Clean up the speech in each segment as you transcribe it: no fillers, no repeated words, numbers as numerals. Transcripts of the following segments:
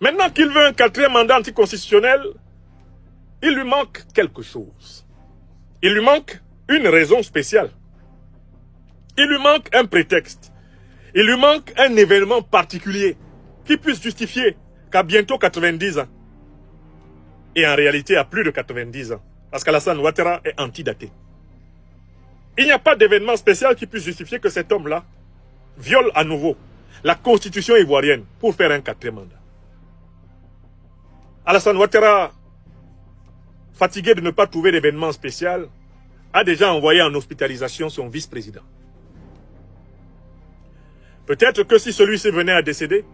Maintenant qu'il veut un quatrième mandat anticonstitutionnel, il lui manque quelque chose. Il lui manque une raison spéciale. Il lui manque un prétexte. Il lui manque un événement particulier qui puisse justifier qu'à bientôt 90 ans, et en réalité à plus de 90 ans, parce qu'Alassane Ouattara est antidaté. Il n'y a pas d'événement spécial qui puisse justifier que cet homme-là viole à nouveau la constitution ivoirienne pour faire un quatrième mandat. Alassane Ouattara, fatigué de ne pas trouver d'événement spécial, a déjà envoyé en hospitalisation son vice-président. Peut-être que si celui-ci venait à décéder,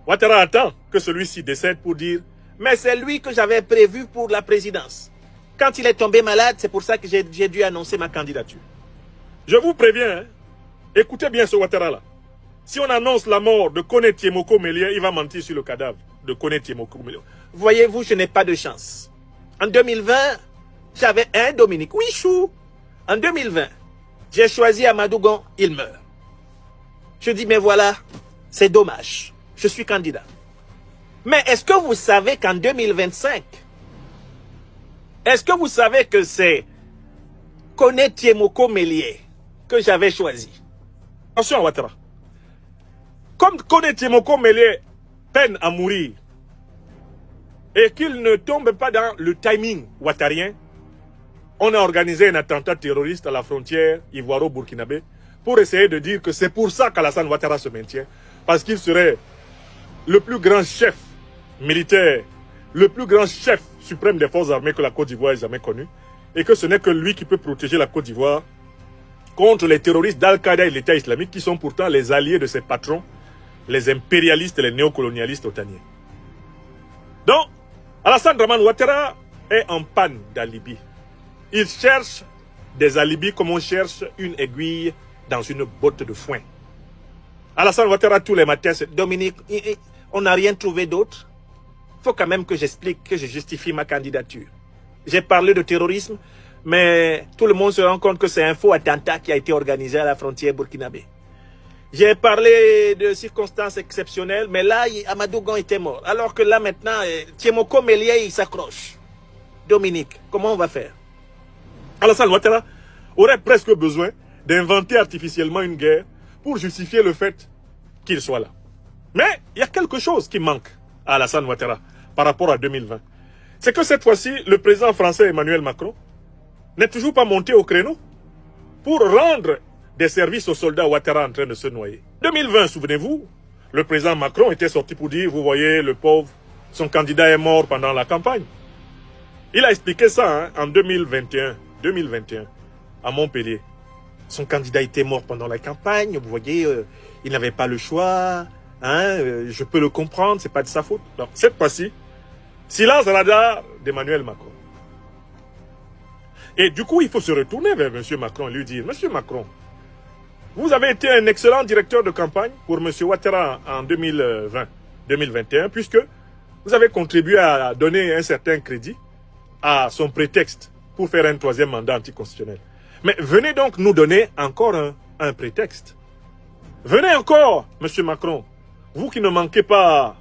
Ouattara attend que celui-ci décède pour dire « Mais c'est lui que j'avais prévu pour la présidence. Quand il est tombé malade, c'est pour ça que j'ai dû annoncer ma candidature. » Je vous préviens, hein, écoutez bien ce Ouattara-là. Si on annonce la mort de Kone Tiemoko Melie, il va mentir sur le cadavre de Kone Tiemoko Melie. Voyez-vous, je n'ai pas de chance. En 2020, j'avais un Dominique Wichou. En 2020, j'ai choisi Amadou Gon, il meurt. Je dis, mais voilà, c'est dommage. Je suis candidat. Mais est-ce que vous savez qu'en 2025, est-ce que vous savez que c'est Kone Tiemoko Melie que j'avais choisi? Attention, Ouattara. Comme Kone Tiemoko Melie peine à mourir et qu'il ne tombe pas dans le timing ouattarien, on a organisé un attentat terroriste à la frontière ivoiro-burkinabé pour essayer de dire que c'est pour ça qu'Alassane Ouattara se maintient, parce qu'il serait le plus grand chef militaire, le plus grand chef suprême des forces armées que la Côte d'Ivoire ait jamais connu, et que ce n'est que lui qui peut protéger la Côte d'Ivoire contre les terroristes d'Al-Qaïda et l'État islamique, qui sont pourtant les alliés de ses patrons, les impérialistes et les néocolonialistes otaniens. Donc, Alassane Dramane Ouattara est en panne d'alibi. Il cherche des alibis comme on cherche une aiguille dans une botte de foin. Alassane Ouattara, tous les matins, c'est Dominique, on n'a rien trouvé d'autre. Il faut quand même que j'explique, que je justifie ma candidature. J'ai parlé de terrorisme, mais tout le monde se rend compte que c'est un faux attentat qui a été organisé à la frontière burkinabé. J'ai parlé de circonstances exceptionnelles, mais là, Amadou Gon était mort. Alors que là, maintenant, Tiemoko Melie, il s'accroche. Dominique, comment on va faire? Alassane Ouattara aurait presque besoin d'inventer artificiellement une guerre pour justifier le fait qu'il soit là. Mais il y a quelque chose qui manque à Alassane Ouattara par rapport à 2020. C'est que cette fois-ci, le président français Emmanuel Macron n'est toujours pas monté au créneau pour rendre des services aux soldats Ouattara en train de se noyer. 2020, souvenez-vous, le président Macron était sorti pour dire, vous voyez, le pauvre, son candidat est mort pendant la campagne. Il a expliqué ça hein, en 2021, à Montpellier. Son candidat était mort pendant la campagne, vous voyez, il n'avait pas le choix, hein, je peux le comprendre, c'est pas de sa faute. Donc, cette fois-ci, silence radar d'Emmanuel Macron. Et du coup, il faut se retourner vers M. Macron et lui dire, M. Macron, vous avez été un excellent directeur de campagne pour M. Ouattara en 2020-2021, puisque vous avez contribué à donner un certain crédit à son prétexte pour faire un troisième mandat anticonstitutionnel. Mais venez donc nous donner encore un prétexte. Venez encore, M. Macron, vous qui ne manquez pas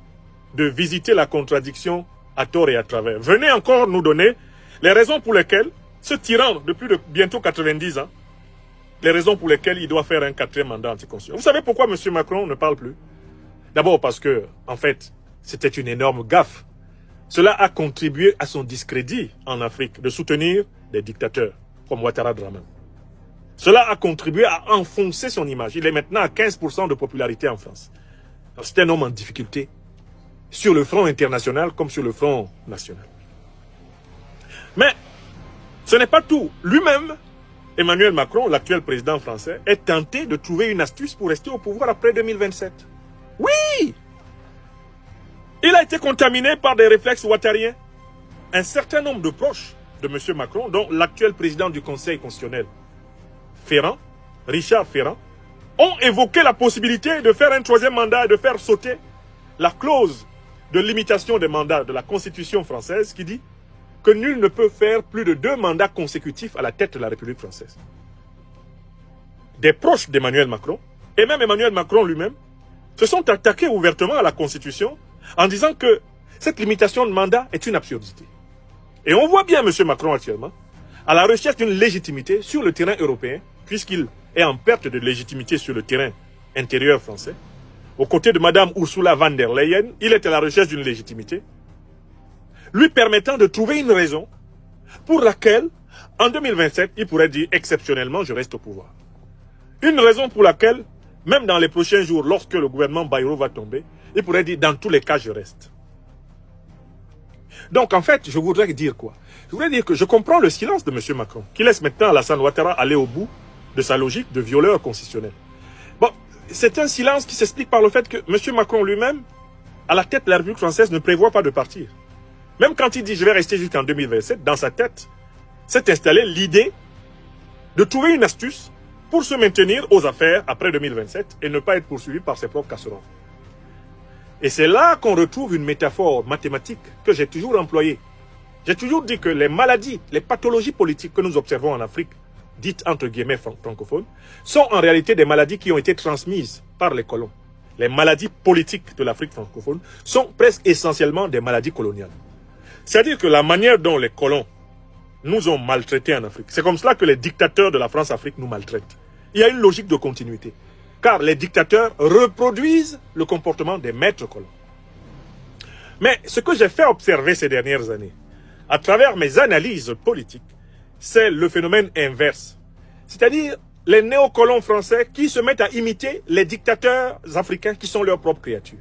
de visiter la contradiction à tort et à travers. Venez encore nous donner les raisons pour lesquelles ce tyran de plus de bientôt 90 ans, les raisons pour lesquelles il doit faire un quatrième mandat anticonstitutionnel. Vous savez pourquoi M. Macron ne parle plus? D'abord parce que, en fait, c'était une énorme gaffe. Cela a contribué à son discrédit en Afrique de soutenir des dictateurs comme Ouattara Dramane. Cela a contribué à enfoncer son image. Il est maintenant à 15% de popularité en France. C'est un homme en difficulté sur le front international comme sur le front national. Mais ce n'est pas tout. Lui-même, Emmanuel Macron, l'actuel président français, est tenté de trouver une astuce pour rester au pouvoir après 2027. Oui! Il a été contaminé par des réflexes ouattariens. Un certain nombre de proches de M. Macron, dont l'actuel président du Conseil constitutionnel, Richard Ferrand, ont évoqué la possibilité de faire un troisième mandat et de faire sauter la clause de limitation des mandats de la Constitution française qui dit que nul ne peut faire plus de 2 mandats consécutifs à la tête de la République française. Des proches d'Emmanuel Macron, et même Emmanuel Macron lui-même, se sont attaqués ouvertement à la Constitution en disant que cette limitation de mandat est une absurdité. Et on voit bien M. Macron actuellement à la recherche d'une légitimité sur le terrain européen, puisqu'il est en perte de légitimité sur le terrain intérieur français. Aux côtés de Mme Ursula von der Leyen, il est à la recherche d'une légitimité, lui permettant de trouver une raison pour laquelle, en 2027, il pourrait dire exceptionnellement, je reste au pouvoir. Une raison pour laquelle, même dans les prochains jours, lorsque le gouvernement Bayrou va tomber, il pourrait dire dans tous les cas, je reste. Donc, en fait, je voudrais dire quoi? Je voudrais dire que je comprends le silence de M. Macron, qui laisse maintenant Alassane Ouattara aller au bout de sa logique de violeur constitutionnel. Bon, c'est un silence qui s'explique par le fait que M. Macron lui-même, à la tête de la République française, ne prévoit pas de partir. Même quand il dit « je vais rester jusqu'en 2027 », dans sa tête, s'est installée l'idée de trouver une astuce pour se maintenir aux affaires après 2027 et ne pas être poursuivi par ses propres casseroles. Et c'est là qu'on retrouve une métaphore mathématique que j'ai toujours employée. J'ai toujours dit que les maladies, les pathologies politiques que nous observons en Afrique, dites entre guillemets francophones, sont en réalité des maladies qui ont été transmises par les colons. Les maladies politiques de l'Afrique francophone sont presque essentiellement des maladies coloniales. C'est-à-dire que la manière dont les colons nous ont maltraités en Afrique, c'est comme cela que les dictateurs de la France-Afrique nous maltraitent. Il y a une logique de continuité. Car les dictateurs reproduisent le comportement des maîtres colons. Mais ce que j'ai fait observer ces dernières années, à travers mes analyses politiques, c'est le phénomène inverse. C'est-à-dire les néocolons français qui se mettent à imiter les dictateurs africains qui sont leurs propres créatures.